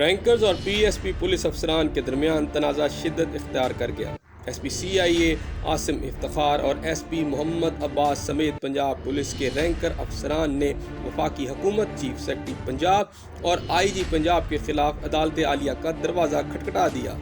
رینکرز اور P S P police افسران کے درمیان تنازع شدت اختیار کر گیا۔ ایس پی سی آئی اے عاصم افتخار اور ایس پی محمد عباس سمیت پنجاب پولیس کے رینکر افسران نے وفاقی حکومت، چیف سیکرٹری پنجاب اور آئی جی پنجاب کے خلاف عدالت عالیہ کا دروازہ کھٹکھٹا دیا۔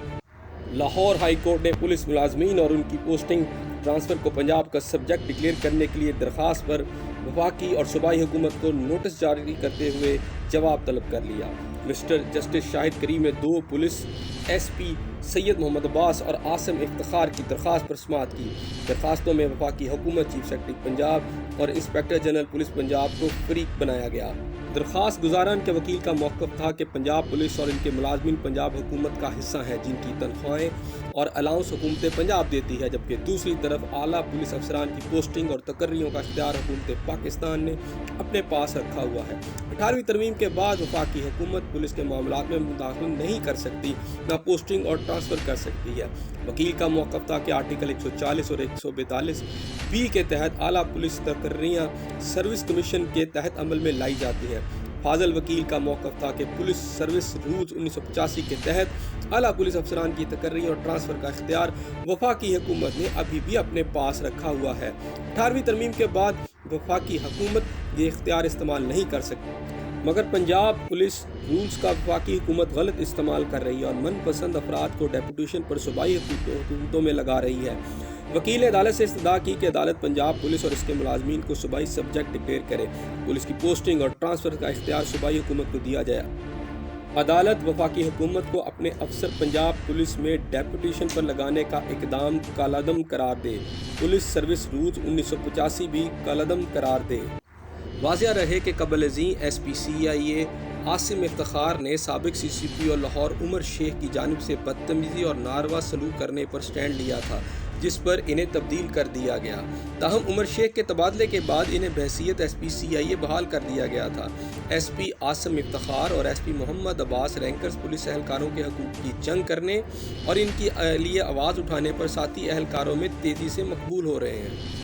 لاہور ہائی کورٹ نے پولیس ملازمین اور ان کی پوسٹنگ ٹرانسفر کو پنجاب کا سبجیکٹ ڈکلیئر کرنے کے لیے درخواست پر وفاقی اور صوبائی حکومت کو نوٹس جاری کرتے ہوئے جواب طلب کر لیا۔ مسٹر جسٹس شاہد کریم نے دو پولیس ایس پی سید محمد عباس اور عاصم افتخار کی درخواست پر سماعت کی۔ درخواستوں میں وفاقی حکومت، چیف سیکرٹری پنجاب اور انسپکٹر جنرل پولیس پنجاب کو فریق بنایا گیا۔ درخواست گزاران کے وکیل کا موقف تھا کہ پنجاب پولیس اور ان کے ملازمین پنجاب حکومت کا حصہ ہیں، جن کی تنخواہیں اور الاؤنس حکومت پنجاب دیتی ہے، جبکہ دوسری طرف اعلیٰ پولیس افسران کی پوسٹنگ اور تقرریوں کا اختیار حکومت پاکستان نے اپنے پاس رکھا ہوا ہے۔ 18ویں ترمیم کے بعد وفاقی حکومت پولیس کے معاملات میں مداخلت نہیں کر سکتی، نہ پوسٹنگ اور ٹرانسفر کر سکتی ہے۔ وکیل کا موقف تھا کہ آرٹیکل 140 اور 142 بی کے تحت اعلیٰ پولیس تقرریاں سروس کمیشن کے تحت عمل میں لائی جاتی ہیں۔ فاضل وکیل کا موقف تھا کہ پولیس سروس رولز 1985 کے تحت اعلیٰ پولیس افسران کی تقرری اور ٹرانسفر کا اختیار وفاقی حکومت نے ابھی بھی اپنے پاس رکھا ہوا ہے۔ 18ویں ترمیم کے بعد وفاقی حکومت یہ اختیار استعمال نہیں کر سکتی، مگر پنجاب پولیس رولز کا وفاقی حکومت غلط استعمال کر رہی ہے اور من پسند افراد کو ڈیپوٹیشن پر صوبائی حکومتوں میں لگا رہی ہے۔ وکیل نے عدالت سے استدعا کی کہ عدالت پنجاب پولیس اور اس کے ملازمین کو صوبائی سبجیکٹ ڈکلیئر کرے، پولیس کی پوسٹنگ اور ٹرانسفر کا اختیار صوبائی حکومت کو دیا جائے۔ عدالت وفاقی حکومت کو اپنے افسر پنجاب پولیس میں ڈیپوٹیشن پر لگانے کا اقدام کالعدم قرار دے، پولیس سروس رولز 1985 بھی کالعدم قرار دے۔ واضح رہے کہ قبل ازیں ایس پی سی آئی اے عاصم افتخار نے سابق سی سی پی او لاہور عمر شیخ کی جانب سے بدتمیزی اور ناروا سلوک کرنے پر سٹینڈ لیا تھا، جس پر انہیں تبدیل کر دیا گیا۔ تاہم عمر شیخ کے تبادلے کے بعد انہیں بحیثیت ایس پی سی آئی اے بحال کر دیا گیا تھا۔ ایس پی عاصم افتخار اور ایس پی محمد عباس رینکرز پولیس اہلکاروں کے حقوق کی جنگ کرنے اور ان کے لیے آواز اٹھانے پر ساتھی اہلکاروں میں تیزی سے مقبول ہو رہے ہیں۔